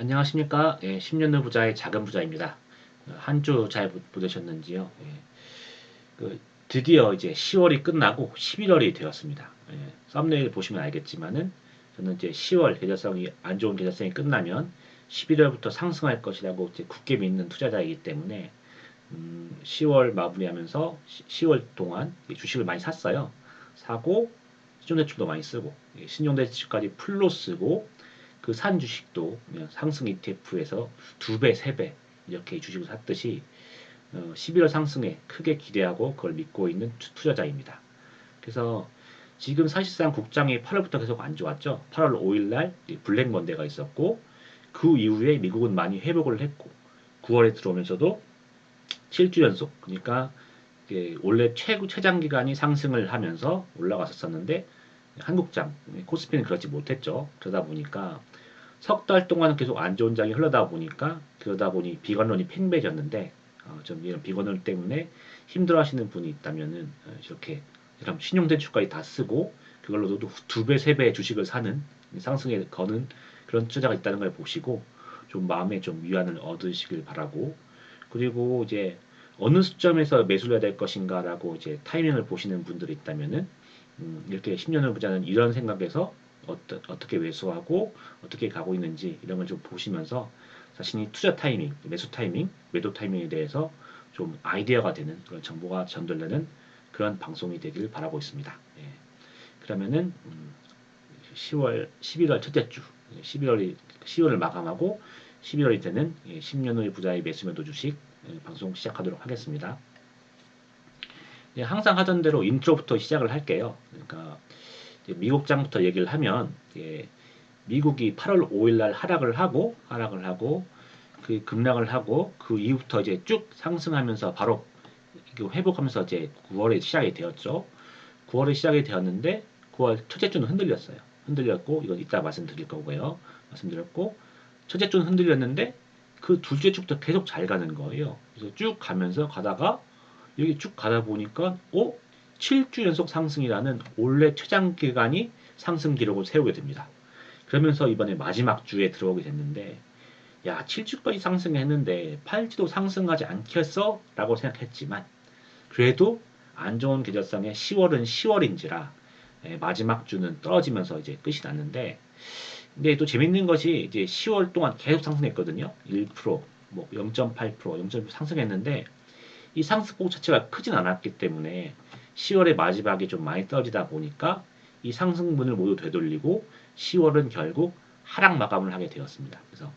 안녕하십니까? 10년 후 부자의 작은 부자입니다. 한 주 잘 보내셨는지요? 드디어 이제 10월이 끝나고 11월이 되었습니다. 썸네일 보시면 알겠지만은 저는 이제 10월 계절성이 안 좋은 계절성이 끝나면 11월부터 상승할 것이라고 이제 굳게 믿는 투자자이기 때문에 10월 마무리하면서 10월 동안 주식을 많이 샀어요. 사고 신용대출도 많이 쓰고 신용대출까지 풀로 쓰고 그 산 주식도 그냥 상승 ETF에서 2배, 3배 이렇게 주식을 샀듯이 11월 상승에 크게 기대하고 그걸 믿고 있는 투자자입니다. 그래서 지금 사실상 국장이 8월부터 계속 안 좋았죠. 8월 5일 날 블랙 먼데가 있었고 그 이후에 미국은 많이 회복을 했고 9월에 들어오면서도 7주 연속 그러니까 원래 최장 기간이 상승을 하면서 올라갔었는데 한국장 코스피는 그렇지 못했죠. 그러다 보니까 석 달 동안 계속 안 좋은 장이 흘러다 보니까 그러다 보니 비관론이 팽배해졌는데 좀 이런 비관론 때문에 힘들어하시는 분이 있다면은 이렇게 이런 신용대출까지 다 쓰고 그걸로도 2배, 3배 주식을 사는 상승에 거는 그런 투자가 있다는 걸 보시고 좀 마음에 좀 위안을 얻으시길 바라고 그리고 이제 어느 시점에서 매수를 해야 될 것인가라고 이제 타이밍을 보시는 분들이 있다면은 이렇게 10년을 보자는 이런 생각에서 어떻게 매수하고 어떻게 가고 있는지 이런 걸 좀 보시면서 자신이 투자 타이밍, 매수 타이밍, 매도 타이밍에 대해서 좀 아이디어가 되는 그런 정보가 전달되는 그런 방송이 되길 바라고 있습니다. 그러면은 10월, 11월 첫째 주, 11월이 10월을 마감하고 11월이 되는 10년 후의 부자의 매수 매도 주식 방송 시작하도록 하겠습니다. 항상 하던 대로 인트로부터 시작을 할게요. 그러니까 미국장부터 얘기를 하면 미국이 8월 5일 날 하락을 하고 그 급락을 하고 그 이후부터 이제 쭉 상승하면서 바로 회복하면서 이제 9월에 시작이 되었죠. 9월에 시작이 되었는데 9월 첫째 주는 흔들렸어요. 흔들렸고 이건 이따 말씀드릴 거고요. 말씀드렸고 첫째 주는 흔들렸는데 그 둘째 주부터 계속 잘 가는 거예요. 그래서 쭉 가면서 가다가 여기 쭉 가다 보니까 7주 연속 상승이라는 올해 최장 기간이 상승 기록을 세우게 됩니다. 그러면서 이번에 마지막 주에 들어오게 됐는데 야 7주까지 상승했는데 8주도 상승하지 않겠어? 라고 생각했지만 그래도 안 좋은 계절성에 10월은 10월인지라 마지막 주는 떨어지면서 이제 끝이 났는데 근데 또 재밌는 것이 이제 10월 동안 계속 상승했거든요. 1%, 뭐 0.8%, 0.6% 상승했는데 이 상승폭 자체가 크진 않았기 때문에 10월의 마지막에 좀 많이 떨어지다 보니까 이 상승분을 모두 되돌리고 10월은 결국 하락 마감을 하게 되었습니다. 그래서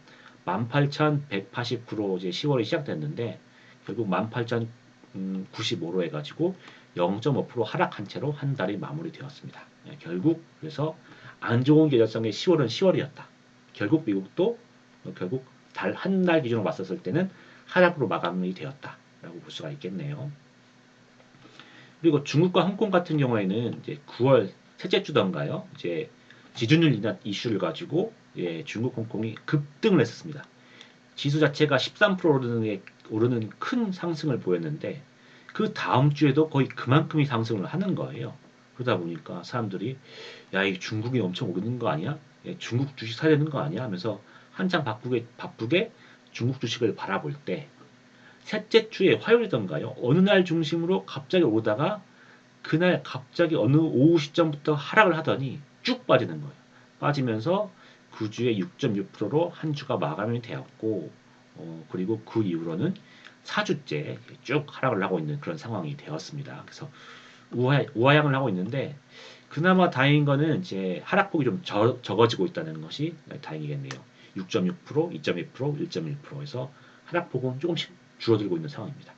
18,189로 이제 10월이 시작됐는데 결국 18,095로 해가지고 0.5% 하락한 채로 한 달이 마무리되었습니다. 결국 그래서 안 좋은 계절성의 10월은 10월이었다. 결국 미국도 결국 달 한 달 기준으로 봤었을 때는 하락으로 마감이 되었다. 라고 볼 수가 있겠네요. 그리고 중국과 홍콩 같은 경우에는 이제 9월 셋째 주던가요. 이제 지준율 인하 이슈를 가지고 중국, 홍콩이 급등을 했었습니다. 지수 자체가 13% 오르는 큰 상승을 보였는데 그 다음 주에도 거의 그만큼이 상승을 하는 거예요. 그러다 보니까 사람들이 야, 이 중국이 엄청 오르는 거 아니야? 중국 주식 사야 되는 거 아니야? 하면서 한창 바쁘게 중국 주식을 바라볼 때 셋째 주에 화요일이던가요? 어느 날 중심으로 갑자기 오다가 그날 갑자기 어느 오후 시점부터 하락을 하더니 쭉 빠지는 거예요. 빠지면서 그 주에 6.6%로 한 주가 마감이 되었고 그리고 그 이후로는 4주째 쭉 하락을 하고 있는 그런 상황이 되었습니다. 그래서 우하향을 하고 있는데 그나마 다행인 거는 이제 하락폭이 좀 적어지고 있다는 것이 다행이겠네요. 6.6%, 2.2%, 1.1%에서 하락폭은 조금씩 줄어들고 있는 상황입니다.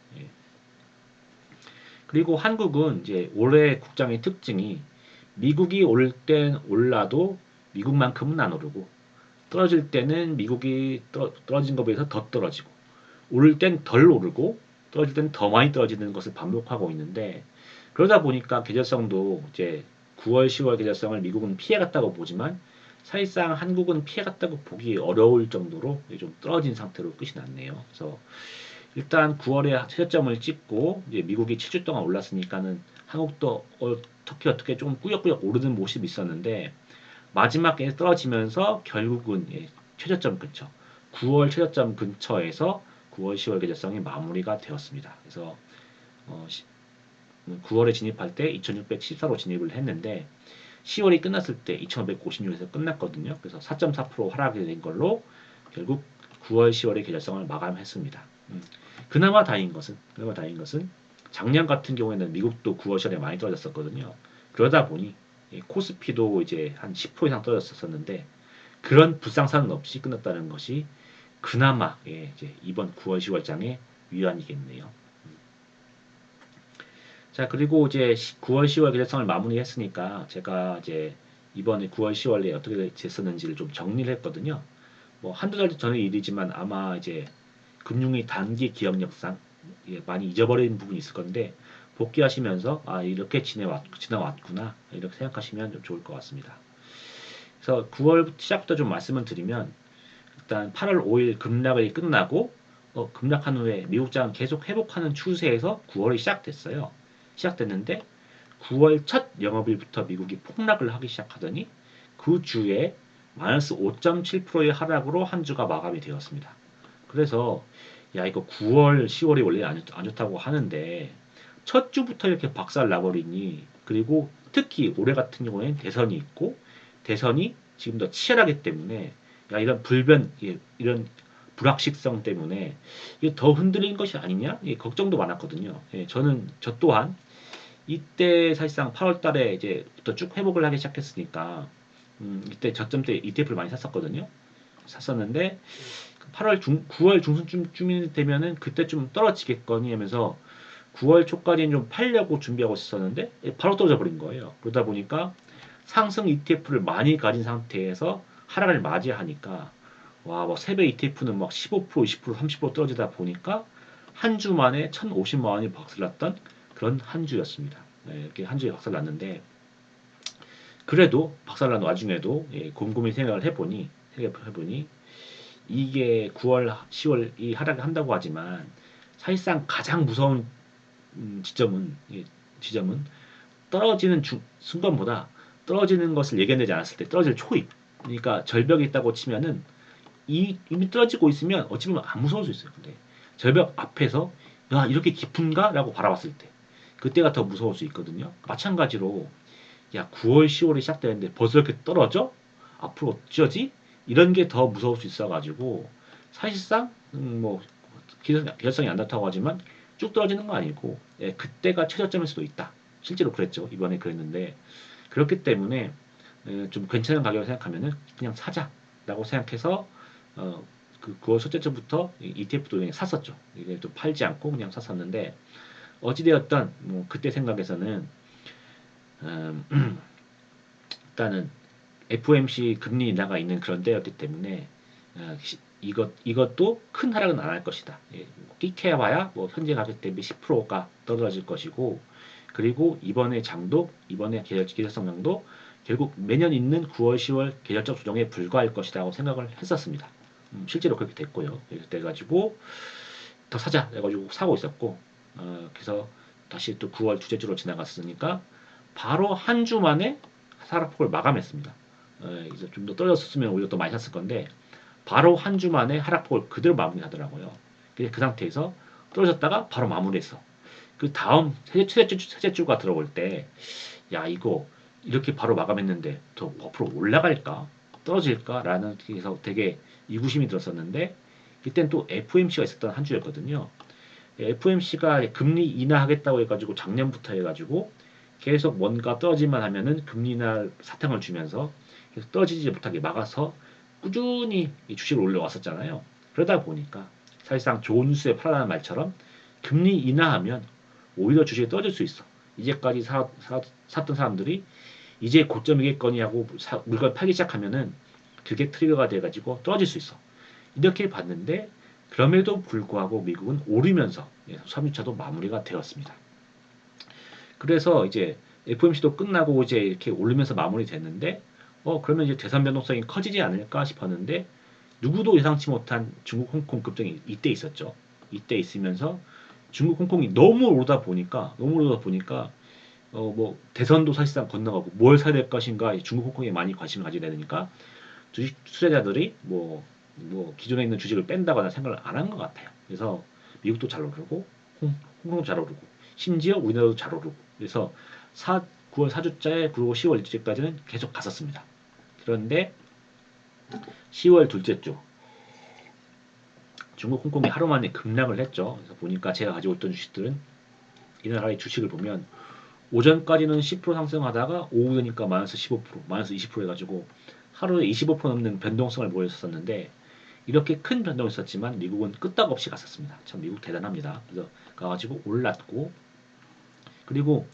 그리고 한국은 이제 올해 국장의 특징이 미국이 오를 땐 올라도 미국만큼은 안 오르고 떨어질 때는 미국이 떨어진 것에 비해서 더 떨어지고 오를 땐 덜 오르고 떨어질 땐 더 많이 떨어지는 것을 반복하고 있는데 그러다 보니까 계절성도 이제 9월, 10월 계절성을 미국은 피해갔다고 보지만 사실상 한국은 피해갔다고 보기 어려울 정도로 좀 떨어진 상태로 끝이 났네요. 그래서 일단 9월에 최저점을 찍고 이제 미국이 7주 동안 올랐으니까는 한국도 어떻게 좀 꾸역꾸역 오르는 모습이 있었는데 마지막에 떨어지면서 결국은 최저점 그쵸. 9월 최저점 근처에서 9월, 10월 계절성이 마무리가 되었습니다. 그래서 9월에 진입할 때 2674로 진입을 했는데 10월이 끝났을 때 2556에서 끝났거든요. 그래서 4.4% 하락이 된 걸로 결국 9월, 10월의 계절성을 마감했습니다. 그나마 다행인 것은 작년 같은 경우에는 미국도 9월, 10월에 많이 떨어졌었거든요. 그러다 보니 코스피도 이제 한 10% 이상 떨어졌었는데 그런 불상사는 없이 끝났다는 것이 그나마 이제 이번 9월, 10월 장의 위안이겠네요. 자, 그리고 이제 9월, 10월 계절성을 마무리했으니까 제가 이제 이번에 9월, 10월에 어떻게 됐었는지를 좀 정리를 했거든요. 뭐 한두 달 전의 일이지만 아마 이제 금융의 단기 기억력상 많이 잊어버린 부분이 있을 건데 복귀하시면서 아 이렇게 지나왔구나 이렇게 생각하시면 좀 좋을 것 같습니다. 그래서 9월 시작부터 좀 말씀을 드리면 일단 8월 5일 급락이 끝나고 급락한 후에 미국장 계속 회복하는 추세에서 9월이 시작됐어요. 시작됐는데 9월 첫 영업일부터 미국이 폭락을 하기 시작하더니 그 주에 마이너스 5.7%의 하락으로 한 주가 마감이 되었습니다. 그래서 야 이거 9월, 10월이 원래 안 좋다고 하는데 첫 주부터 이렇게 박살 나버리니 그리고 특히 올해 같은 경우에는 대선이 있고 대선이 지금 더 치열하기 때문에 야 이런 이런 불확실성 때문에 이게 더 흔들린 것이 아니냐 걱정도 많았거든요. 저 또한 이때 사실상 8월 달에 이제부터 쭉 회복을 하기 시작했으니까 이때 저점 때 ETF를 많이 샀었거든요. 샀었는데 9월 중순쯤 되면은 그때 좀 떨어지겠거니 하면서 9월 초까지는 좀 팔려고 준비하고 있었는데 바로 떨어져 버린 거예요. 그러다 보니까 상승 ETF를 많이 가진 상태에서 하락을 맞이하니까 와, 막 세배 ETF는 막 15%, 20%, 30% 떨어지다 보니까 한 주 만에 1,050만 원이 박살났던 그런 한 주였습니다. 이렇게 한 주에 박살났는데 그래도 박살난 와중에도 곰곰이 생각해보니 이게 9월, 10월 이 하락을 한다고 하지만 사실상 가장 무서운 지점은 떨어지는 순간보다 떨어지는 것을 예견되지 않았을 때 떨어질 초입. 그러니까 절벽이 있다고 치면은 이미 떨어지고 있으면 어찌 보면 안 무서울 수 있어요. 근데 절벽 앞에서 야 이렇게 깊은가라고 바라봤을 때 그때가 더 무서울 수 있거든요. 마찬가지로 야 9월, 10월이 시작되는데 벌써 이렇게 떨어져? 앞으로 어쩌지? 이런 게 더 무서울 수 있어가지고 사실상 뭐 기술성이 안 좋다고 하지만 쭉 떨어지는 거 아니고 그때가 최저점일 수도 있다. 실제로 그랬죠. 이번에 그랬는데 그렇기 때문에 좀 괜찮은 가격을 생각하면은 그냥 사자라고 생각해서 그 9월 첫째 주부터 ETF도 그냥 샀었죠. 이게 또 팔지 않고 그냥 샀었는데 어찌되었던 뭐 그때 생각에서는 음, 일단은 FOMC 금리 인하가 있는 그런 때였기 때문에 이것도 큰 하락은 안 할 것이다. 끼케봐야 뭐 현재 가격 대비 10%가 떨어질 것이고 그리고 이번에 계절성 장도 결국 매년 있는 9월, 10월 계절적 조정에 불과할 것이라고 생각을 했었습니다. 실제로 그렇게 됐고요. 그래 가지고 더 사자 해가지고 사고 있었고 그래서 다시 또 9월 둘째 주로 지나갔으니까 바로 한 주 만에 하락폭을 마감했습니다. 이제 좀 더 떨어졌으면 오히려 더 많이 샀을 건데 바로 한 주 만에 하락폭을 그대로 마무리하더라고요. 그 상태에서 떨어졌다가 바로 마무리했어. 그 다음 세째 주가 들어올 때, 야 이거 이렇게 바로 마감했는데 더 앞으로 올라갈까? 떨어질까?라는 게서 되게 이구심이 들었었는데 이땐 또 FOMC가 있었던 한 주였거든요. FOMC가 금리 인하하겠다고 해가지고 작년부터 해가지고 계속 뭔가 떨어질만 하면은 금리 인하 사탕을 주면서 계속 떨어지지 못하게 막아서 꾸준히 이 주식을 올려왔었잖아요. 그러다 보니까 사실상 좋은 뉴스에 팔아라는 말처럼 금리 인하하면 오히려 주식이 떨어질 수 있어. 이제까지 샀던 사람들이 이제 고점이겠거니 하고 물건 팔기 시작하면은 그게 트리거가 돼가지고 떨어질 수 있어. 이렇게 봤는데 그럼에도 불구하고 미국은 오르면서 3주차도 마무리가 되었습니다. 그래서 이제 FOMC도 끝나고 이제 이렇게 오르면서 마무리됐는데 그러면 이제 대선 변동성이 커지지 않을까 싶었는데 누구도 예상치 못한 중국 홍콩 급등이 이때 있었죠. 이때 있으면서 중국 홍콩이 너무 오르다 보니까 뭐 대선도 사실상 건너가고 뭘 사야 될 것인가 중국 홍콩에 많이 관심을 가지게 되니까 주식 투자자들이 뭐 뭐 기존에 있는 주식을 뺀다거나 생각을 안 한 것 같아요. 그래서 미국도 잘 오르고 홍콩도 잘 오르고 심지어 우리나라도 잘 오르고 그래서 9월 4주째 그리고 10월 1주째까지는 계속 갔었습니다. 그런데 10월 둘째 주 중국 홍콩이 하루 만에 급락을 했죠. 그래서 보니까 제가 가지고 있던 주식들은 이 나라의 주식을 보면 오전까지는 10% 상승하다가 오후 되니까 마이너스 15%, 마이너스 20% 해가지고 하루에 25% 넘는 변동성을 보였었는데 이렇게 큰 변동이 있었지만 미국은 끄떡없이 갔었습니다. 참 미국 대단합니다. 그래서 가가지고 올랐고 그리고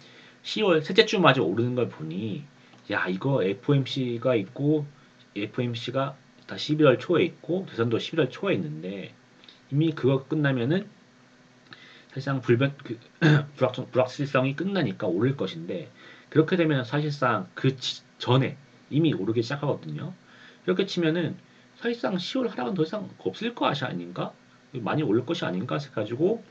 10월 셋째 주마저 오르는 걸 보니 야 이거 FOMC가 있고 FOMC가 다 11월 초에 있고 대선도 11월 초에 있는데 이미 그거 끝나면은 사실상 불확실성이 끝나니까 오를 것인데 그렇게 되면 사실상 그 전에 이미 오르기 시작하거든요. 이렇게 치면은 사실상 10월 하락은 더 이상 없을 것이 아닌가? 많이 오를 것이 아닌가 해가지고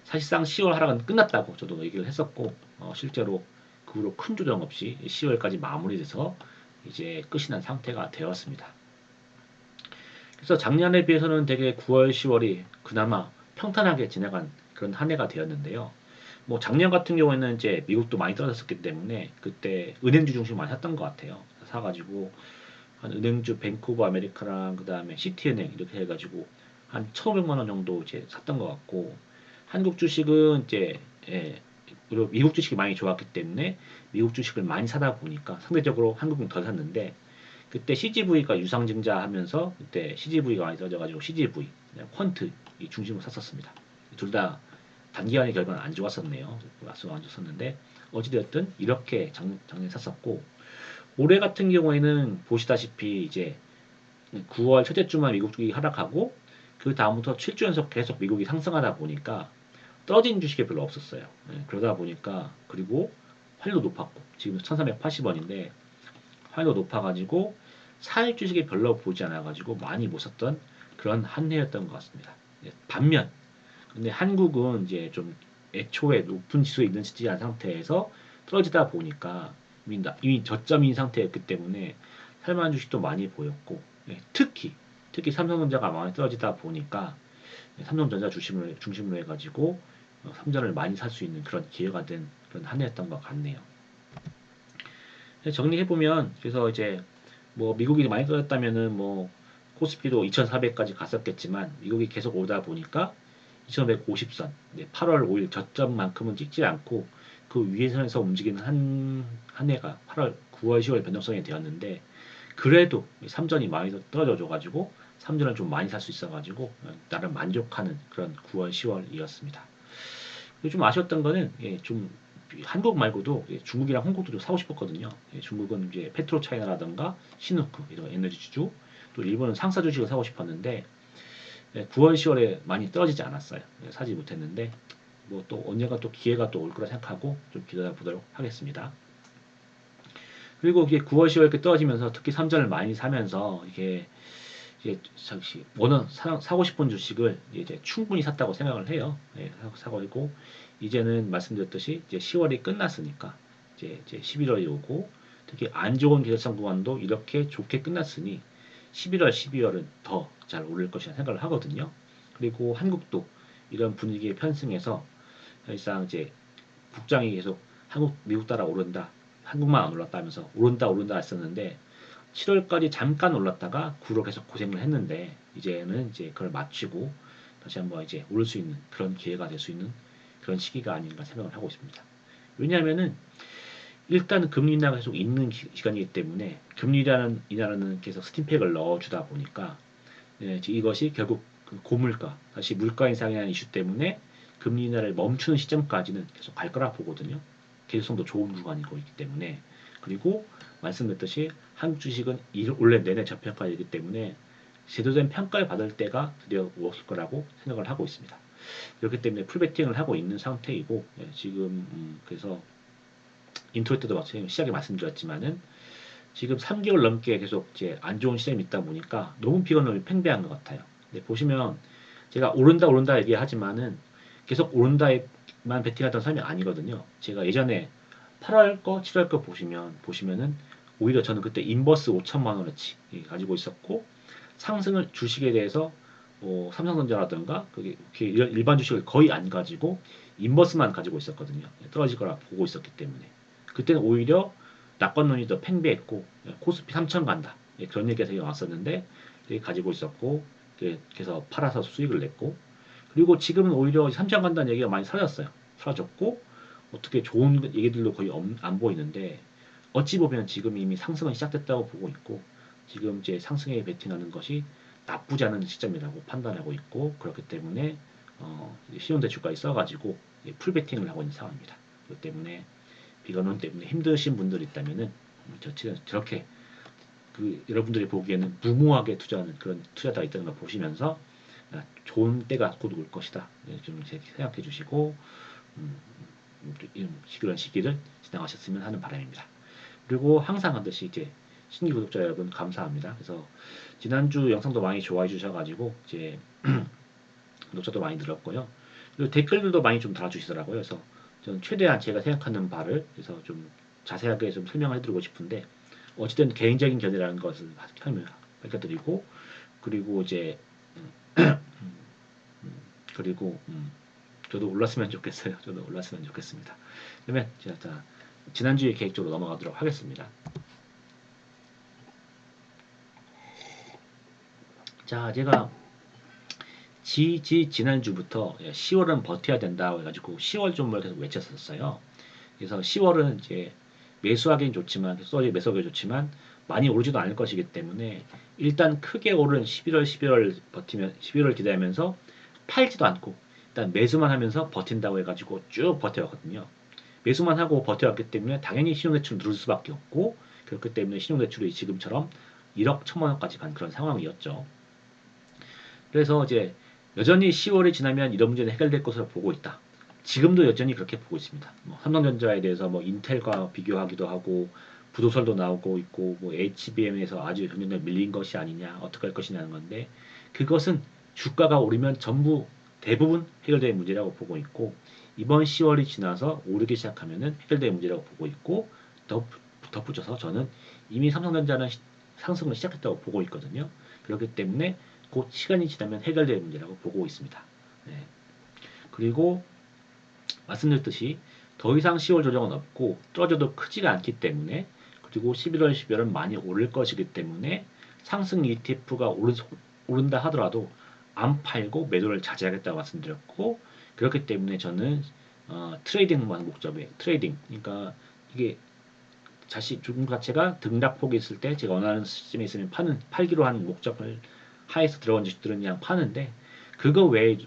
사실상 10월 하락은 끝났다고 저도 얘기를 했었고 실제로 그 후로 큰 조정 없이 10월까지 마무리돼서 이제 끝이 난 상태가 되었습니다. 그래서 작년에 비해서는 되게 9월, 10월이 그나마 평탄하게 지나간 그런 한 해가 되었는데요. 뭐 작년 같은 경우에는 이제 미국도 많이 떨어졌었기 때문에 그때 은행주 중심 많이 샀던 것 같아요. 사가지고 한 은행주 뱅크 오브 아메리카랑 그 다음에 시티은행 이렇게 해가지고 한 1,500만 원 정도 이제 샀던 것 같고 한국 주식은 이제 그리고 미국 주식이 많이 좋았기 때문에 미국 주식을 많이 사다 보니까 상대적으로 한국은 덜 샀는데 그때 CGV가 유상증자 하면서 그때 CGV가 많이 떨어져가지고 CGV, 퀀트 이 중심으로 샀었습니다. 둘 다 단기간의 결과는 안 좋았었네요. 수가 안 좋았었는데 어찌되었든 이렇게 작년에 샀었고 올해 같은 경우에는 보시다시피 이제 9월 첫째 주만 미국 주식이 하락하고 그 다음부터 7주 연속 계속 미국이 상승하다 보니까 떨어진 주식이 별로 없었어요. 그러다 보니까 그리고 환율도 높았고 지금 1380원인데 환율도 높아가지고 사익 주식이 별로 보지 않아가지고 많이 못 샀던 그런 한 해였던 것 같습니다. 반면 근데 한국은 이제 좀 애초에 높은 지수에 있는 지지한 상태에서 떨어지다 보니까 이미 저점인 상태였기 때문에 살만한 주식도 많이 보였고 특히 삼성전자가 많이 떨어지다 보니까 삼성전자 중심으로 해가지고 삼전을 많이 살 수 있는 그런 기회가 된 그런 한 해였던 것 같네요. 정리해보면 그래서 이제 뭐 미국이 많이 떨어졌다면은 뭐 코스피도 2,400까지 갔었겠지만 미국이 계속 오다 보니까 2,150선 8월 5일 저점만큼은 찍지 않고 그 위에선에서 움직이는 한 해가 8월 9월 10월 변동성이 되었는데 그래도 삼전이 많이 떨어져 줘가지고 삼전을 좀 많이 살 수 있어가지고 나름 만족하는 그런 9월 10월이었습니다. 좀 아쉬웠던 거는 좀 한국 말고도 중국이랑 홍콩도 좀 사고 싶었거든요. 중국은 이제 페트로차이나라든가 신우크 이런 에너지 주주 또 일본은 상사 주식을 사고 싶었는데 9월 10월에 많이 떨어지지 않았어요. 사지 못했는데 뭐 또 언젠가 또 기회가 또 올 거라 생각하고 좀 기다려 보도록 하겠습니다. 그리고 이게 9월 10월 이렇게 떨어지면서 특히 삼전을 많이 사면서 이게 잠시 사고 싶은 주식을 이제 충분히 샀다고 생각을 해요. 사고 있고 이제는 말씀드렸듯이 이제 10월이 끝났으니까 이제 11월이 오고 특히 안 좋은 계절성 구간도 이렇게 좋게 끝났으니 11월, 12월은 더 잘 오를 것이라 생각을 하거든요. 그리고 한국도 이런 분위기에 편승해서 사실상 이제 국장이 계속 미국 따라 오른다, 한국만 안 올랐다 하면서 오른다 했었는데 7월까지 잠깐 올랐다가 9로 계속 고생을 했는데 이제는 이제 그걸 마치고 다시 한번 이제 오를 수 있는 그런 기회가 될 수 있는 그런 시기가 아닌가 생각을 하고 있습니다. 왜냐하면은 일단 금리 인하가 계속 있는 기간이기 때문에 금리라는 인하라는 계속 스팀팩을 넣어주다 보니까 이것이 결국 그 고물가 다시 물가 인상이라는 이슈 때문에 금리 인하를 멈추는 시점까지는 계속 갈 거라 보거든요. 계속성도 좋은 구간이고 있기 때문에 그리고 말씀드렸듯이 한국 주식은 올해 내내 저평가이기 때문에 제대로 된 평가를 받을 때가 드디어 오실 거라고 생각을 하고 있습니다. 그렇기 때문에 풀베팅을 하고 있는 상태이고 지금 그래서 인트로 때도 시작에 말씀드렸지만은 지금 3개월 넘게 계속 이제 안 좋은 시점이 있다 보니까 너무 피곤함이 팽배한 것 같아요. 근데 보시면 제가 오른다 얘기하지만은 계속 오른다에만 베팅하던 사람이 아니거든요. 제가 예전에 8월 거, 7월 거 보시면은 오히려 저는 그때 인버스 5천만 원어치 가지고 있었고 상승을 주식에 대해서 삼성전자라든가 그게 일반 주식을 거의 안 가지고 인버스만 가지고 있었거든요. 떨어질 거라 보고 있었기 때문에 그때는 오히려 낙관론이 더 팽배했고 코스피 3천 간다 그런 얘기가 되게 왔었는데 가지고 있었고 그래서 팔아서 수익을 냈고 그리고 지금은 오히려 3천 간다는 얘기가 많이 사라졌어요. 사라졌고 어떻게 좋은 얘기들도 거의 안 보이는데 어찌 보면 지금 이미 상승은 시작됐다고 보고 있고 지금 이제 상승에 베팅하는 것이 나쁘지 않은 시점이라고 판단하고 있고 그렇기 때문에 신용대출까지 써가지고 풀베팅을 하고 있는 상황입니다. 그렇기 때문에 비관론 때문에 힘드신 분들이 있다면은 저렇게 여러분들이 보기에는 무모하게 투자하는 그런 투자자가 있다는 걸 보시면서 좋은 때가 곧 올 것이다. 좀 생각해 주시고 그런 시기를 지나가셨으면 하는 바람입니다. 그리고 항상 하듯이 이제 신규 구독자 여러분 감사합니다. 그래서 지난주 영상도 많이 좋아해 주셔가지고 이제 구독자도 많이 늘었고요. 그리고 댓글들도 많이 좀 달아주시더라고요. 그래서 저는 최대한 제가 생각하는 바를 그래서 좀 자세하게 좀 설명을 해드리고 싶은데 어쨌든 개인적인 견해라는 것을 밝혀드리고 그리고 이제 그리고 저도 올랐으면 좋겠어요. 저도 올랐으면 좋겠습니다. 그러면 제가 지난주의 계획적으로 넘어가도록 하겠습니다. 자, 제가 지난주부터 10월은 버텨야 된다고 해가지고 10월 종목을 계속 외쳤었어요. 그래서 10월은 이제 매수하기는 좋지만, 매수하기 좋지만, 많이 오르지도 않을 것이기 때문에, 일단 크게 오른 11월 버티면, 11월 기다리면서 팔지도 않고, 일단 매수만 하면서 버틴다고 해가지고 쭉 버텨왔거든요. 매수만 하고 버텨왔기 때문에 당연히 신용대출 누를 수밖에 없고, 그렇기 때문에 신용대출이 지금처럼 1억 1천만 원까지 간 그런 상황이었죠. 그래서 이제 여전히 10월이 지나면 이런 문제는 해결될 것으로 보고 있다. 지금도 여전히 그렇게 보고 있습니다. 삼성전자에 대해서 인텔과 비교하기도 하고 부도설도 나오고 있고 HBM에서 아주 경쟁력 밀린 것이 아니냐 어떻게 할 것이냐는 건데 그것은 주가가 오르면 전부 대부분 해결될 문제라고 보고 있고 이번 10월이 지나서 오르기 시작하면은 해결될 문제라고 보고 있고 덧붙여서 저는 이미 삼성전자는 상승을 시작했다고 보고 있거든요. 그렇기 때문에 곧 시간이 지나면 해결될 문제라고 보고 있습니다. 네. 그리고 말씀드렸듯이 더 이상 10월 조정은 없고 떨어져도 크지가 않기 때문에 그리고 11월, 12월은 많이 오를 것이기 때문에 상승 ETF가 오른다 하더라도 안 팔고 매도를 자제하겠다고 말씀드렸고 그렇기 때문에 저는 트레이딩만 목적에 트레이딩 그러니까 이게 주금 가치가 등락폭이 있을 때 제가 원하는 시점에 있으면 팔기로 한 목적을 하에서 들어간 주식들은 그냥 파는데 그거 외의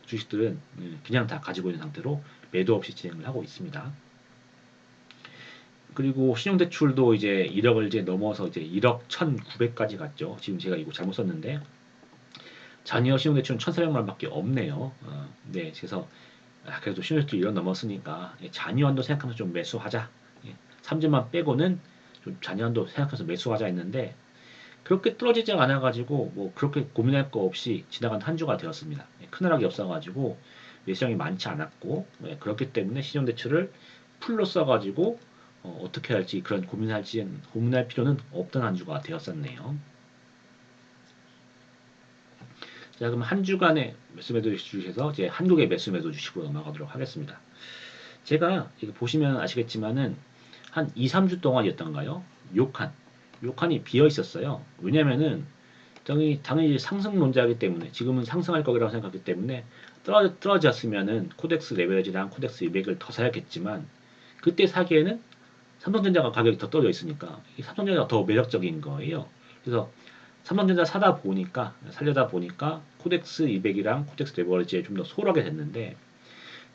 주식들은 그냥 다 가지고 있는 상태로 매도 없이 진행을 하고 있습니다. 그리고 신용대출도 이제 1억을 이제 넘어서 이제 1억 1,900까지 갔죠. 지금 제가 이거 잘못 썼는데 잔여 신용대출은 1,400만 원밖에 없네요. 네, 그래서 그래도 신용대출 1억 넘었으니까 잔여한도 생각하면서 좀 매수하자. 3주만 빼고는 좀 잔여한도 생각해서 매수하자 했는데 그렇게 떨어지지 않아가지고 그렇게 고민할 거 없이 지나간 한 주가 되었습니다. 큰 하락이 없어가지고 매수량이 많지 않았고 그렇기 때문에 신용대출을 풀로 써가지고 어떻게 할지 그런 고민할 필요는 없던 한 주가 되었었네요. 자 그럼 한 주간의 매수매도 주식에서 이제 한국의 매수매도 주식으로 넘어가도록 하겠습니다. 제가 이거 보시면 아시겠지만은 한 2, 3주 동안이었던가요? 요칸이 비어 있었어요. 왜냐면은 당연히 상승론자이기 때문에 지금은 상승할 거라고 생각했기 때문에 떨어졌으면은 코덱스 레버리지랑 코덱스 200을 더 사야겠지만 그때 사기에는 삼성전자가 가격이 더 떨어져 있으니까 삼성전자가 더 매력적인 거예요. 그래서 삼성전자 살려다 보니까 코덱스 200이랑 코덱스 레버리지에 좀 더 소홀하게 됐는데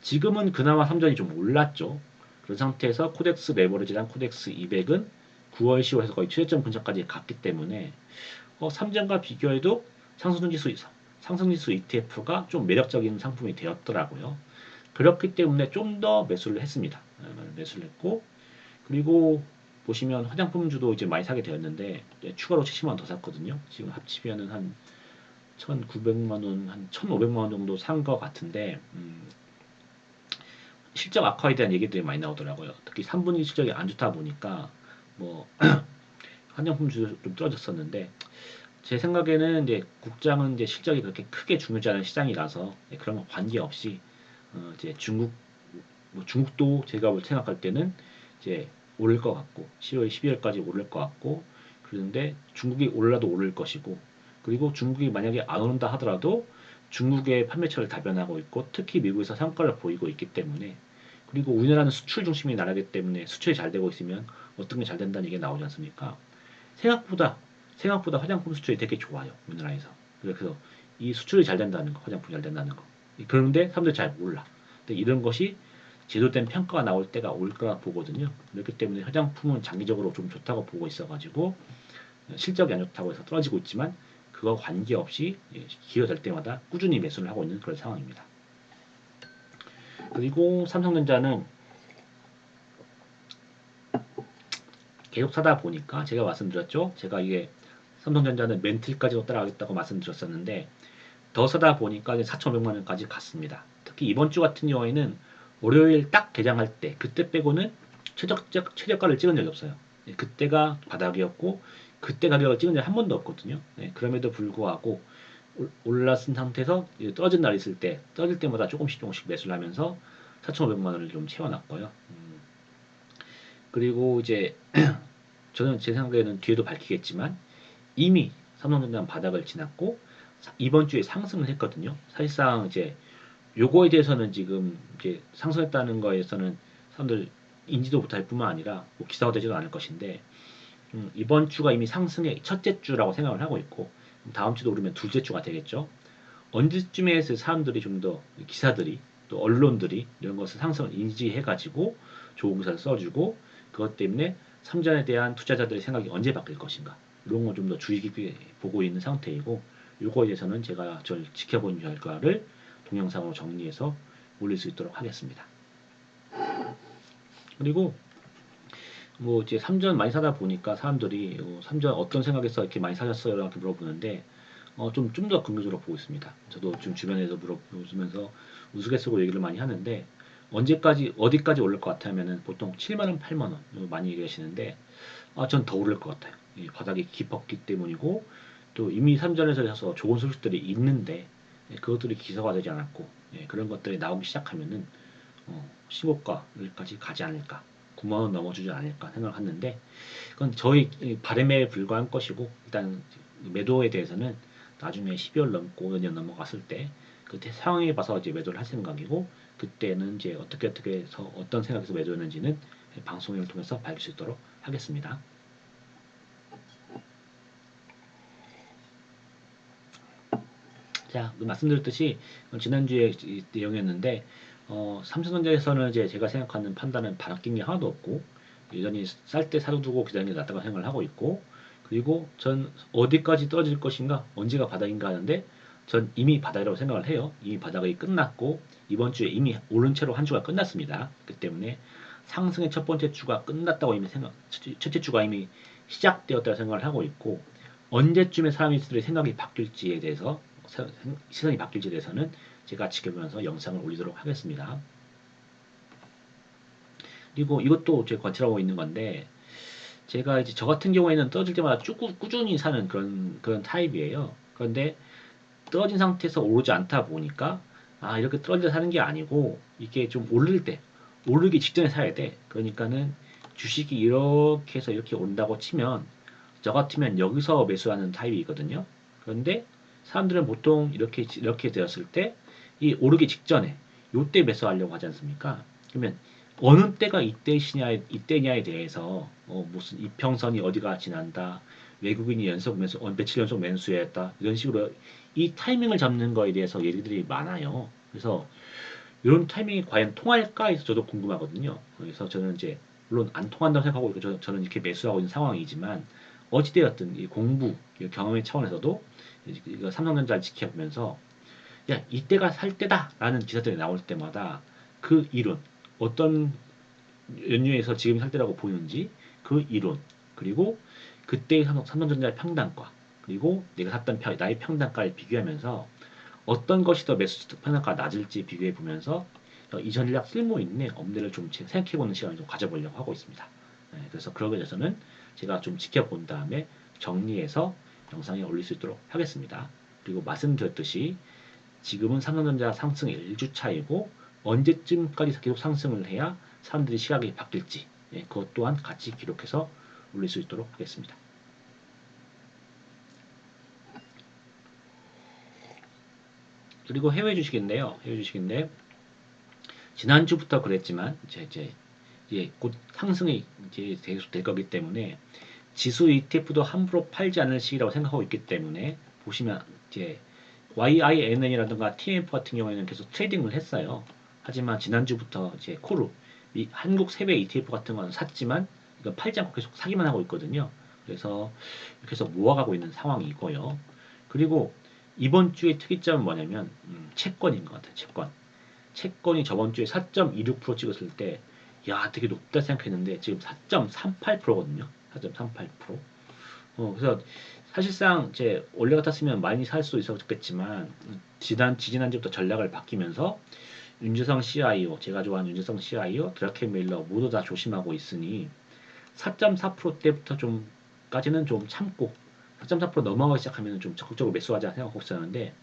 지금은 그나마 삼전이 좀 올랐죠. 그런 상태에서 코덱스 레버리지랑 코덱스 200은 9월, 10월에서 거의 최저점 근처까지 갔기 때문에 삼전과 비교해도 상승지수 ETF가 좀 매력적인 상품이 되었더라고요. 그렇기 때문에 좀 더 매수를 했습니다. 매수를 했고 그리고 보시면 화장품주도 이제 많이 사게 되었는데 추가로 70만 원 더 샀거든요. 지금 합치면은 한 1,900만 원, 한 1,500만 원 정도 산 것 같은데 실적 악화에 대한 얘기들이 많이 나오더라고요. 특히 3분기 실적이 안 좋다 보니까 뭐 화장품주도 좀 떨어졌었는데 제 생각에는 이제 국장은 이제 실적이 그렇게 크게 중요하지 않은 시장이라서 그런 거 관계없이 이제 중국도 제가 생각할 때는 이제 오를 것 같고 10월, 12월까지 오를 것 같고 그런데 중국이 올라도 오를 것이고 그리고 중국이 만약에 안 오른다 하더라도 중국의 판매처를 다변하고 있고 특히 미국에서 성과를 보이고 있기 때문에 그리고 우리나라는 수출 중심의 나라이기 때문에 수출이 잘 되고 있으면 어떤 게 잘 된다는 얘기가 나오지 않습니까? 생각보다 생각보다 화장품 수출이 되게 좋아요. 우리나라에서. 그래서 이 수출이 잘 된다는 거, 화장품이 잘 된다는 거. 그런데 사람들이 잘 몰라. 근데 이런 것이 제대로 된 평가가 나올 때가 올 거라 보거든요. 그렇기 때문에 화장품은 장기적으로 좀 좋다고 보고 있어가지고 실적이 안 좋다고 해서 떨어지고 있지만 그거 관계없이 기회가 될 때마다 꾸준히 매수를 하고 있는 그런 상황입니다. 그리고 삼성전자는 계속 사다 보니까 제가 말씀드렸죠. 제가 이게 삼성전자는 멘틀까지도 따라가겠다고 말씀드렸었는데 더 사다 보니까 4,500만 원까지 갔습니다. 특히 이번 주 같은 경우에는 월요일 딱 개장할 때 그때 빼고는 최저가를 찍은 적이 없어요. 그때가 바닥이었고 그때 가격을 찍은 적이 한 번도 없거든요. 그럼에도 불구하고 올랐은 상태에서 떨어진 날이 있을 때 떨어질 때마다 조금씩 조금씩 매수를 하면서 4,500만 원을 좀 채워놨고요. 그리고 이제 저는 제 생각에는 뒤에도 밝히겠지만 이미 삼성전자는 바닥을 지났고 이번 주에 상승을 했거든요. 사실상 이제 요거에 대해서는 지금 이제 상승했다는 거에서는 사람들 인지도 못할 뿐만 아니라 뭐 기사가 되지도 않을 것인데 이번 주가 이미 상승의 첫째 주라고 생각을 하고 있고 다음 주도 오르면 둘째 주가 되겠죠. 언제쯤에서 사람들이 좀 더 기사들이 또 언론들이 이런 것을 상승을 인지해가지고 좋은 기사를 써주고 그것 때문에 삼전에 대한 투자자들의 생각이 언제 바뀔 것인가 이런 걸 좀 더 주의 깊게 보고 있는 상태이고 요거에 대해서는 제가 절 지켜본 결과를 동영상으로 정리해서 올릴 수 있도록 하겠습니다. 그리고 뭐 이제 삼전 많이 사다 보니까 사람들이 삼전 어떤 생각에서 이렇게 많이 사셨어요? 이렇게 물어보는데 좀 더 긍정적으로 보고 있습니다. 저도 지금 주변에서 물어보면서 우스갯소리로 얘기를 많이 하는데 언제까지 어디까지 오를 것 같으면은 보통 7만 원, 8만 원 많이 얘기하시는데 전 더 오를 것 같아요. 이 바닥이 깊었기 때문이고 또 이미 삼전에서 좋은 소식들이 있는데 그것들이 기사가 되지 않았고 그런 것들이 나오기 시작하면은 15가까지 가지 않을까 9만 원 넘어주지 않을까 생각하는데 그건 저희 바람에 불과한 것이고 일단 매도에 대해서는 나중에 12월 넘고 5년 넘어갔을 때 그때 상황에 봐서 이제 매도를 할 생각이고 그때는 이제 어떻게 해서 어떤 생각에서 매도했는지는 방송을 통해서 밝힐 수 있도록 하겠습니다. 자, 말씀드렸듯이 지난주에 내용이었는데 삼성전자에서는 이제 제가 생각하는 판단은 바뀐 게 하나도 없고 여전히 쌀 때 사두고 기다리는 게 낫다고 생각을 하고 있고 그리고 전 어디까지 떨어질 것인가 언제가 바닥인가 하는데 전 이미 바닥이라고 생각을 해요. 이미 바닥이 끝났고 이번 주에 이미 오른 채로 한 주가 끝났습니다. 그 때문에 상승의 첫 번째 주가 끝났다고 이미 첫째 주가 이미 시작되었다고 생각을 하고 있고 언제쯤에 사람들의 생각이 바뀔지에 대해서 시선이 바뀔지에 대해서는 제가 지켜보면서 영상을 올리도록 하겠습니다. 그리고 이것도 제가 관찰하고 있는 건데 제가 이제 저 같은 경우에는 떨어질 때마다 쭉 꾸준히 사는 그런 타입이에요. 그런데 떨어진 상태에서 오르지 않다 보니까 이렇게 떨어질 때 사는 게 아니고 이게 좀 오를 때 오르기 직전에 사야 돼. 그러니까는 주식이 이렇게 해서 이렇게 온다고 치면 저 같으면 여기서 매수하는 타입이거든요. 그런데 사람들은 보통 이렇게 되었을 때 이 오르기 직전에 요때 매수하려고 하지 않습니까? 그러면 어느 때가 이때냐에 대해서 무슨 이평선이 어디가 지난다, 외국인이 며칠 연속 매수했다 이런 식으로 이 타이밍을 잡는 거에 대해서 얘기들이 많아요. 그래서 이런 타이밍이 과연 통할까 해서 저도 궁금하거든요. 그래서 저는 이제 물론 안 통한다고 생각하고 있고 저는 이렇게 매수하고 있는 상황이지만 어찌되었든 이 공부 이 경험의 차원에서도 이거 삼성전자를 지켜보면서 야 이때가 살 때다라는 기사들이 나올 때마다 그 이론 어떤 연유에서 지금 살 때라고 보이는지 그 이론 그리고 그때의 삼성전자의 평단가 그리고 내가 샀던 나의 평단가를 비교하면서 어떤 것이 더 매수 평단가가 낮을지 비교해 보면서 이 전략 쓸모 있네 없네를 좀 생각해 보는 시간을 좀 가져보려고 하고 있습니다. 그래서 그러기 위해서는 제가 좀 지켜본 다음에 정리해서 영상에 올릴 수 있도록 하겠습니다. 그리고 말씀드렸듯이 지금은 삼성전자 상승 1주차이고 언제쯤까지 계속 상승을 해야 사람들이 시각이 바뀔지 그것 또한 같이 기록해서 올릴 수 있도록 하겠습니다. 그리고 해외 주식인데요. 해외 주식인데 지난주부터 그랬지만 이제 곧 상승이 이제 계속 될 거기 때문에 지수 ETF도 함부로 팔지 않을 시기라고 생각하고 있기 때문에 보시면 이제 YINN이라든가 TMF 같은 경우에는 계속 트레이딩을 했어요. 하지만 지난주부터 이제 코르 한국 세배 ETF 같은 거는 샀지만 이건 팔지 않고 계속 사기만 하고 있거든요. 그래서 이렇게 해서 모아가고 있는 상황이고요. 그리고 이번 주의 특이점은 뭐냐면 채권인 것 같아요. 채권이 저번 주에 4.26% 찍었을 때 야 되게 높다 생각했는데 지금 4.38%거든요. 4.38%. 그래서 사실상 이제 원래 같았으면 많이 살 수 있었겠지만 지지난주부터 전략을 바뀌면서 윤주성 CIO, 제가 좋아하는 윤주성 CIO, 드라켄 메일러 모두 다 조심하고 있으니 4.4%대부터 좀까지는 좀 참고 4.4% 넘어가기 시작하면 좀 적극적으로 매수하자 생각하고 있었는데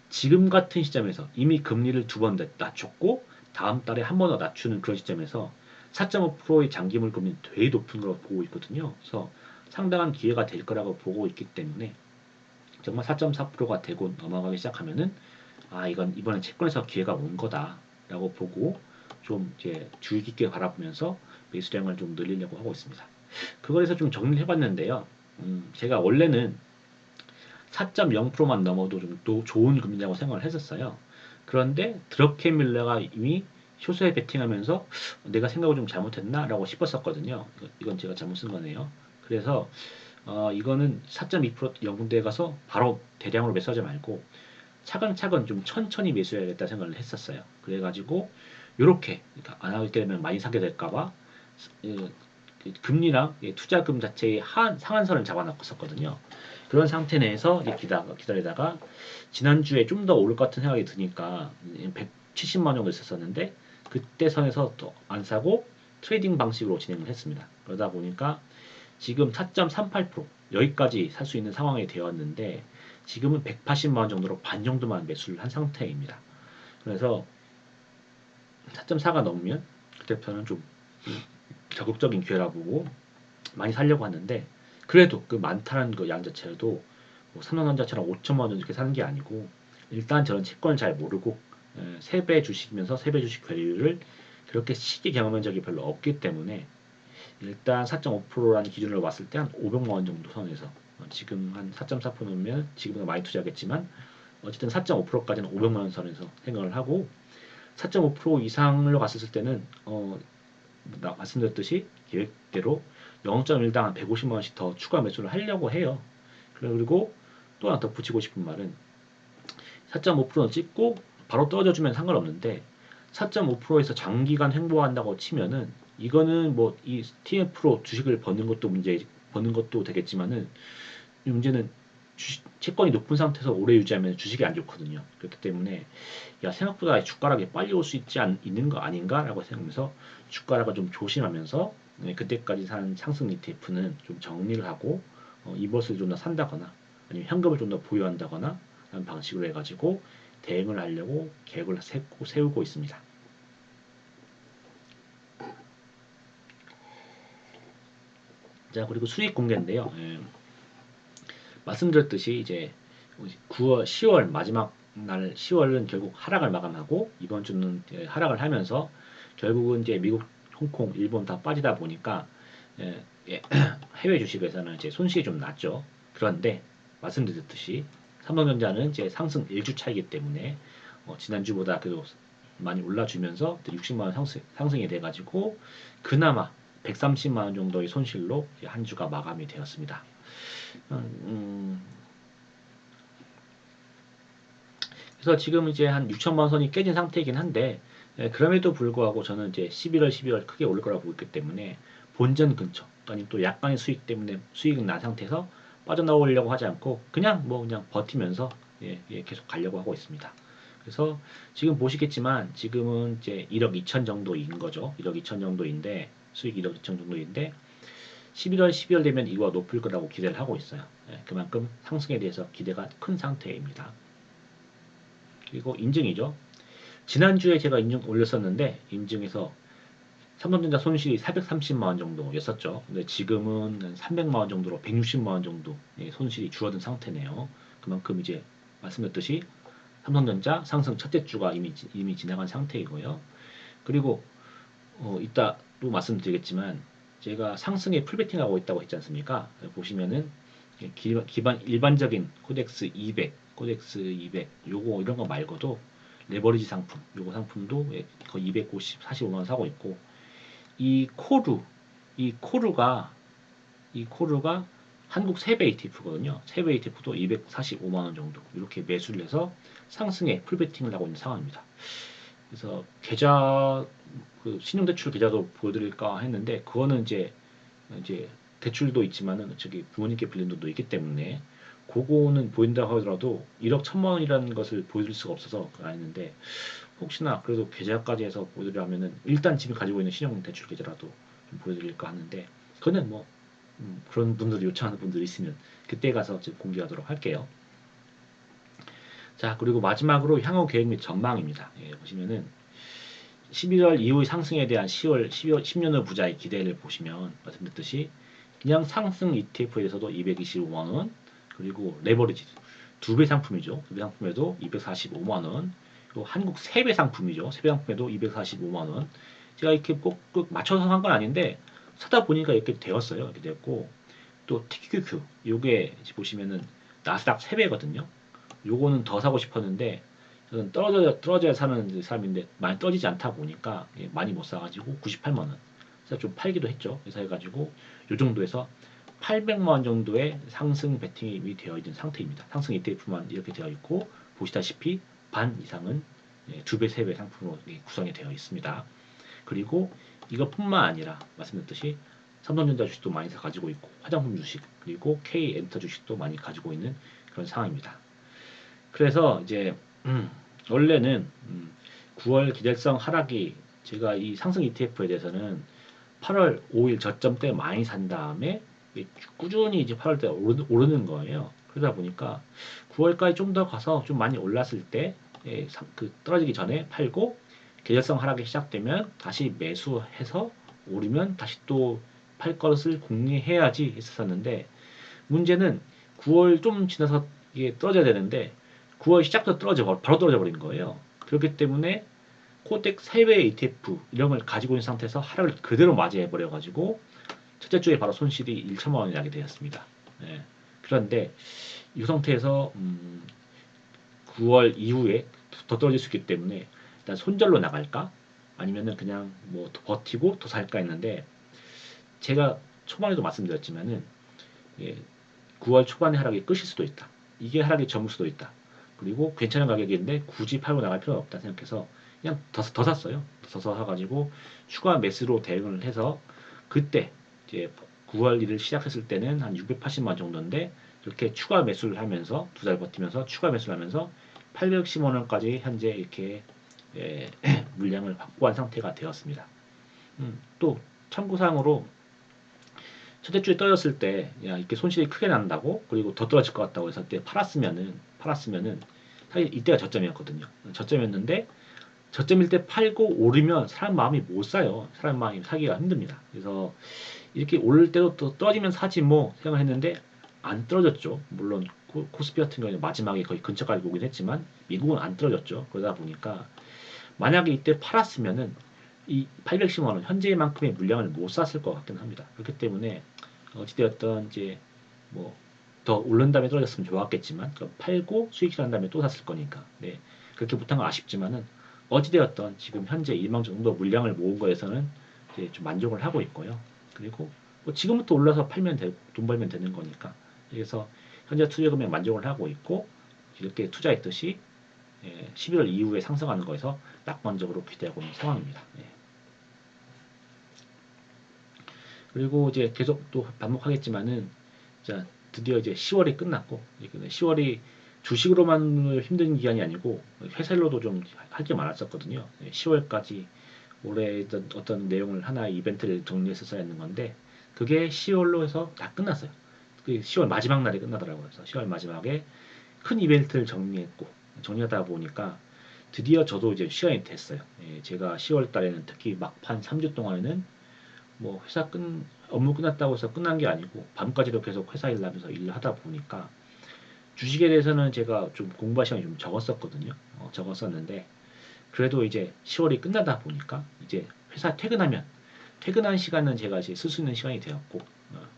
지금 같은 시점에서 이미 금리를 두 번 낮췄고 다음 달에 한 번 더 낮추는 그런 시점에서 4.5%의 장기물 금리 되게 높은 걸 보고 있거든요. 그래서 상당한 기회가 될 거라고 보고 있기 때문에 정말 4.4%가 되고 넘어가기 시작하면은 이건 이번에 채권에서 기회가 온 거다라고 보고 좀 이제 주의 깊게 바라보면서 매수량을 좀 늘리려고 하고 있습니다. 그거에서 좀 정리를 해봤는데요. 제가 원래는 4.0%만 넘어도 좀 또 좋은 금리라고 생각을 했었어요. 그런데 드러켄 밀러가 이미 쇼스에 베팅하면서 내가 생각을 좀 잘못했나라고 싶었었거든요. 이건 제가 잘못 쓴 거네요. 그래서 이거는 4.2% 영분대에 가서 바로 대량으로 매수하지 말고 차근차근 좀 천천히 매수해야겠다 생각을 했었어요. 그래가지고 이렇게 그러니까 안 하게 되면 많이 사게 될까봐 금리랑 투자금 자체의 상한선을 잡아놨었거든요. 그런 상태 내에서 기다리다가 지난주에 좀 더 오를 것 같은 생각이 드니까 170만 원 정도 있었었는데 그때 선에서 또 안 사고 트레이딩 방식으로 진행을 했습니다. 그러다 보니까 지금 4.38% 여기까지 살 수 있는 상황이 되었는데 지금은 180만 원 정도로 반 정도만 매수를 한 상태입니다. 그래서 4.4가 넘으면 그때부터는 좀 적극적인 기회라 보고 많이 살려고 하는데 그래도 그 많다는 그 양 자체도 뭐 삼성전자처럼 5천만 원 이렇게 사는 게 아니고 일단 저는 채권을 잘 모르고 세배 주식이면서 세배 주식 밸류를 그렇게 쉽게 경험한 적이 별로 없기 때문에 일단 4.5%라는 기준으로 봤을 때 한 500만 원 정도 선에서 지금 한 4.4% 넣으면 지금보다 많이 투자하겠지만 어쨌든 4.5%까지는 500만 원 선에서 생각을 하고 4.5% 이상으로 갔을 때는 말씀드렸듯이 계획대로 0.1당 한 150만 원씩 더 추가 매수를 하려고 해요. 그리고 또 하나 더 붙이고 싶은 말은 4.5%는 찍고 바로 떨어져주면 상관없는데 4.5%에서 장기간 횡보한다고 치면은 이거는 뭐 이 TM프로 주식을 버는 것도 되겠지만은 문제는 채권이 높은 상태에서 오래 유지하면 주식이 안 좋거든요. 그렇기 때문에 야 생각보다 주가락이 빨리 올 수 있는 거 아닌가라고 생각하면서 주가락을 좀 조심하면서 그때까지 산 상승 ETF는 좀 정리를 하고 이것을 좀 더 산다거나 아니면 현금을 좀 더 보유한다거나 하는 방식으로 해가지고 대응을 하려고 계획을 세우고 있습니다. 자 그리고 수익 공개인데요. 말씀드렸듯이 이제 9월, 10월 마지막 날 10월은 결국 하락을 마감하고 이번 주는 하락을 하면서 결국은 이제 미국, 홍콩, 일본 다 빠지다 보니까 해외 주식에서는 이제 손실이 좀 났죠. 그런데 말씀드렸듯이 삼성전자는 이제 상승 1주차이기 때문에 지난주보다 그래도 많이 올라주면서 60만 원 상승이 돼가지고 그나마 130만 원 정도의 손실로 한 주가 마감이 되었습니다. 그래서 지금 이제 한 6천만 원 선이 깨진 상태이긴 한데 그럼에도 불구하고 저는 이제 11월, 12월 크게 올릴 거라고 보기 때문에 본전 근처 아니면 또 약간의 수익 때문에 수익은 난 상태에서 빠져나오려고 하지 않고 그냥 버티면서 계속 가려고 하고 있습니다. 그래서 지금 보시겠지만 지금은 이제 1억 2천 정도인 거죠. 1억 2천 정도인데 수익 1억 2천 정도인데 11월, 12월 되면 이거 높을 거라고 기대를 하고 있어요. 예, 그만큼 상승에 대해서 기대가 큰 상태입니다. 그리고 인증이죠. 지난주에 제가 인증 올렸었는데 인증에서 삼성전자 손실이 430만 원 정도였었죠. 근데 지금은 300만 원 정도로 160만 원 정도 손실이 줄어든 상태네요. 그만큼 이제 말씀드렸듯이 삼성전자 상승 첫째 주가 이미 지나간 상태이고요. 그리고 이따 또 말씀드리겠지만 제가 상승에 풀베팅하고 있다고 했지 않습니까? 보시면은 기반 일반적인 코덱스 200, 코덱스 200 요거 이런 거 말고도 레버리지 상품, 요거 상품도 거의 250, 45만 원 사고 있고 이 코루, 이 코루가 이 코루가 한국 세배 ETF거든요. 세배 ETF도 245만 원 정도 이렇게 매수를 해서 상승에 풀베팅을 하고 있는 상황입니다. 그래서 계좌 신용대출 계좌도 보여드릴까 했는데 그거는 이제 대출도 있지만은 저기 부모님께 빌린 돈도 있기 때문에 그거는 보인다 하더라도 1억 1천만 원이라는 것을 보여줄 수가 없어서 안 했는데 혹시나 그래도 계좌까지 해서 보여드리려면은 일단 지금 가지고 있는 신용대출 계좌라도 좀 보여드릴까 하는데 그거는 뭐 그런 분들이 요청하는 분들이 있으면 그때 가서 공개하도록 할게요. 자, 그리고 마지막으로 향후 계획 및 전망입니다. 예, 보시면은 11월 이후의 상승에 대한 10월, 12월, 10년 후 부자의 기대를 보시면 말씀드렸듯이 그냥 상승 ETF에 대해서도 225만 원, 그리고 레버리지 두 배 상품이죠. 두 배 상품에도 245만 원, 그리고 한국 세배 상품이죠. 세배 상품에도 245만 원. 제가 이렇게 꼭 맞춰서 한 건 아닌데 사다 보니까 이렇게 되었어요. 이렇게 됐고 또 TQQ 요게 보시면은 나스닥 세배거든요. 요거는 더 사고 싶었는데 저는 떨어져야 사는 사람인데 많이 떨어지지 않다 보니까 많이 못 사가지고 98만 원. 그래서 좀 팔기도 했죠. 그래서 해가지고 요 정도에서 800만 원 정도의 상승 베팅이 되어 있는 상태입니다. 상승 ETF만 이렇게 되어 있고 보시다시피 반 이상은 두 배, 세 배 상품으로 구성이 되어 있습니다. 그리고 이것뿐만 아니라 말씀드렸듯이 삼성전자 주식도 많이 가지고 있고 화장품 주식 그리고 K엔터 주식도 많이 가지고 있는 그런 상황입니다. 그래서 이제 원래는 9월 기대성 하락이 제가 이 상승 ETF에 대해서는 8월 5일 저점 때 많이 산 다음에 꾸준히 이제 8월 때 오르는 거예요. 그러다 보니까 9월까지 좀 더 가서 좀 많이 올랐을 때 떨어지기 전에 팔고 계절성 하락이 시작되면 다시 매수해서 오르면 다시 또 팔 것을 궁리해야지 했었는데 문제는 9월 좀 지나서 이게 떨어져야 되는데 9월 시작부터 바로 떨어져 버린 거예요. 그렇기 때문에 코덱 3배 ETF 이런 걸 가지고 있는 상태에서 하락을 그대로 맞이해 버려 가지고 첫째 주에 바로 손실이 1천만 원이 나게 되었습니다. 예. 그런데 이 상태에서 9월 이후에 더 떨어질 수 있기 때문에 일단 손절로 나갈까? 아니면은 그냥 뭐 버티고 더 살까 했는데 제가 초반에도 말씀드렸지만은 예, 9월 초반에 하락이 끝일 수도 있다. 이게 하락이 전일 수도 있다. 그리고 괜찮은 가격인데 굳이 팔고 나갈 필요는 없다 생각해서 그냥 더 샀어요. 더 사가지고 추가 매수로 대응을 해서 그때 이제 9월 1일 시작했을 때는 한 680만 원 정도인데 이렇게 추가 매수를 하면서 두 달 버티면서 추가 매수를 하면서 810만 원까지 현재 이렇게 물량을 확보한 상태가 되었습니다. 또 참고사항으로 첫째 주에 떨어졌을 때, 야, 이렇게 손실이 크게 난다고, 그리고 더 떨어질 것 같다고 해서 그때 팔았으면은, 사실 이때가 저점이었거든요. 저점이었는데, 저점일 때 팔고 오르면 사람 마음이 못 사요. 사람 마음이 사기가 힘듭니다. 그래서 이렇게 오를 때도 또 떨어지면 사지 뭐 생각을 했는데, 안 떨어졌죠. 물론, 코스피 같은 경우는 마지막에 거의 근처까지 오긴 했지만, 미국은 안 떨어졌죠. 그러다 보니까, 만약에 이때 팔았으면은, 이 810만 원 현재만큼의 물량을 못 샀을 것 같긴 합니다. 그렇기 때문에 어찌되었던 이제 뭐 더 오른 다음에 떨어졌으면 좋았겠지만 팔고 수익실 한 다음에 또 샀을 거니까 네 그렇게 못한 건 아쉽지만은 어찌되었던 지금 현재 일망 정도 물량을 모은 거에서는 이제 좀 만족을 하고 있고요. 그리고 뭐 지금부터 올라서 팔면 되고 돈 벌면 되는 거니까 그래서 현재 투자 금액 만족을 하고 있고 이렇게 투자했듯이 11월 이후에 상승하는 거에서 낙관적으로 기대하고 있는 상황입니다. 네. 그리고 이제 계속 또 반복하겠지만은 자 드디어 이제 10월이 끝났고 10월이 주식으로만 힘든 기간이 아니고 회사로도 좀 할 게 많았었거든요. 10월까지 올해 어떤 내용을 하나의 이벤트를 정리했었어야 했는 건데 그게 10월로 해서 다 끝났어요. 그 10월 마지막 날이 끝나더라고요. 그래서 10월 마지막에 큰 이벤트를 정리하다 보니까 드디어 저도 이제 시간이 됐어요. 예, 제가 10월 달에는 특히 막판 3주 동안에는 뭐 업무 끝났다고 해서 끝난 게 아니고 밤까지도 계속 회사 일 하면서 일을 하다 보니까 주식에 대해서는 제가 좀 공부할 시간이 좀 적었었거든요. 적었었는데 그래도 이제 10월이 끝나다 보니까 이제 회사 퇴근한 시간은 제가 이제 쓸 수 있는 시간이 되었고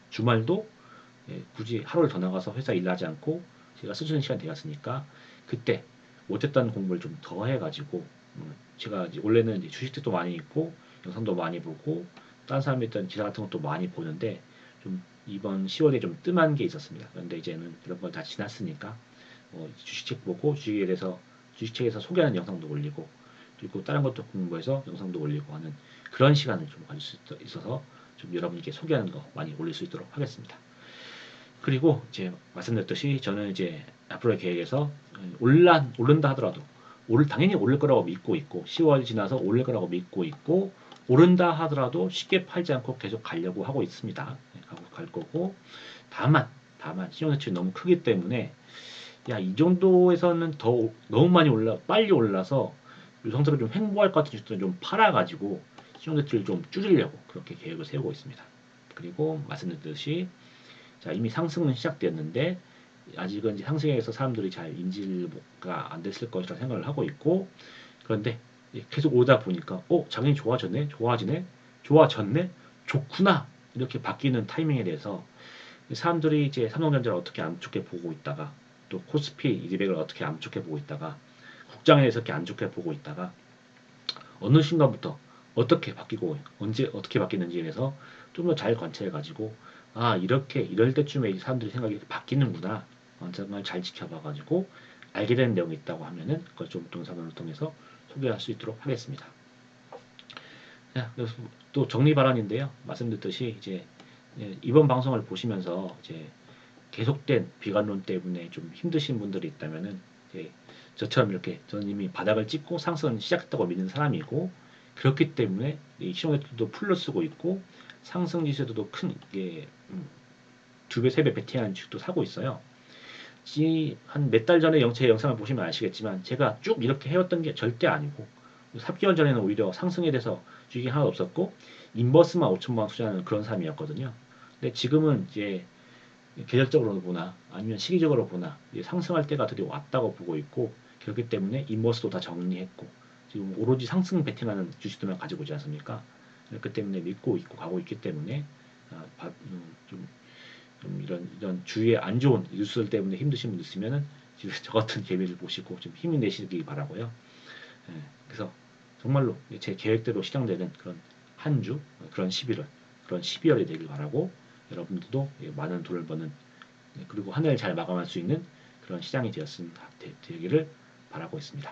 주말도 굳이 하루를 더 나가서 회사 일하지 않고 제가 쓸 수 있는 시간이 되었으니까 그때 못했던 공부를 좀 더 해가지고 제가 이제 원래는 이제 주식책도 많이 읽고 영상도 많이 보고 다른 사람이 했던 기사 같은 것도 많이 보는데 좀 이번 10월에 좀 뜸한 게 있었습니다. 그런데 이제는 그런 걸 다 지났으니까 주식책 보고 주식에 대해서 주식책에서 소개하는 영상도 올리고 그리고 다른 것도 공부해서 영상도 올리고 하는 그런 시간을 좀 가질 수 있어서 좀 여러분께 소개하는 거 많이 올릴 수 있도록 하겠습니다. 그리고 이제 말씀드렸듯이 저는 이제 앞으로의 계획에서 오른다 하더라도 당연히 오를 거라고 믿고 있고 10월 지나서 오를 거라고 믿고 있고 오른다 하더라도 쉽게 팔지 않고 계속 가려고 하고 있습니다. 가고 갈 거고 다만 신용대출이 너무 크기 때문에 야 이 정도에서는 더 너무 많이 빨리 올라서 이 상태로 좀 횡보할 것 같은 주식들은 좀 팔아가지고 신용대출을 좀 줄이려고 그렇게 계획을 세우고 있습니다. 그리고 말씀드렸듯이 자, 이미 상승은 시작되었는데 아직은 이제 상승에 서 사람들이 잘 인지가 안 됐을 것이라 생각을 하고 있고 그런데 계속 오다 보니까 장이 좋아졌네, 좋구나 이렇게 바뀌는 타이밍에 대해서 사람들이 이제 삼성전자를 어떻게 안 좋게 보고 있다가 또 코스피 200을 어떻게 안 좋게 보고 있다가 국장에 대해서 이렇게 안 좋게 보고 있다가 어느 순간부터 어떻게 바뀌고 언제 어떻게 바뀌는지에 대해서 좀 더 잘 관찰해 가지고 이렇게 이럴 때쯤에 사람들이 생각이 바뀌는구나 정말 잘 지켜봐 가지고 알게 되는 내용이 있다고 하면은 그걸 좀 동영상을 통해서 소개할 수 있도록 하겠습니다. 자, 그래서 또 정리 발언인데요. 말씀드렸듯이 이제 이번 방송을 보시면서 이제 계속된 비관론 때문에 좀 힘드신 분들이 있다면은 이제 저처럼 이렇게 저는 이미 바닥을 찍고 상승은 시작했다고 믿는 사람이고 그렇기 때문에 이 신용대출도 풀로 쓰고 있고 상승 지수에도 큰 이게 2배, 3배 베팅하는 주식도 사고 있어요. 한 몇 달 전에 제 영상을 보시면 아시겠지만 제가 쭉 이렇게 해왔던 게 절대 아니고 3개월 전에는 오히려 상승에 대해서 주식이 하나도 없었고 인버스만 5천만 원 투자하는 그런 사람이었거든요. 근데 지금은 이제 계절적으로 보나 아니면 시기적으로 보나 상승할 때가 드디어 왔다고 보고 있고 그렇기 때문에 인버스도 다 정리했고 지금 오로지 상승 베팅하는 주식들만 가지고 있지 않습니까? 그렇기 때문에 믿고 있고 가고 있기 때문에 좀 이런 주위에 안 좋은 뉴스들 때문에 힘드신 분들 있으면은 저 같은 계획을 보시고 좀 힘이 내시기 바라고요. 그래서 정말로 제 계획대로 실행되는 그런 한 주, 그런 11월, 그런 12월이 되길 바라고 여러분들도 많은 돈을 버는 그리고 한 해를 잘 마감할 수 있는 그런 시장이 되기를 바라고 있습니다.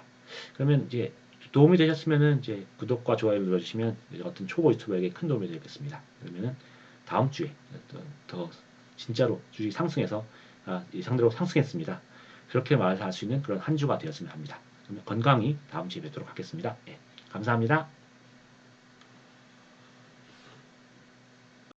그러면 이제 도움이 되셨으면은 이제 구독과 좋아요 눌러주시면 저 같은 초보 유튜버에게 큰 도움이 되겠습니다. 그러면은 다음 주에 더 진짜로 주식 상승해서 상대로 상승했습니다. 그렇게 말할 수 있는 그런 한 주가 되었으면 합니다. 그러면 건강히 다음 주에 뵙도록 하겠습니다. 감사합니다.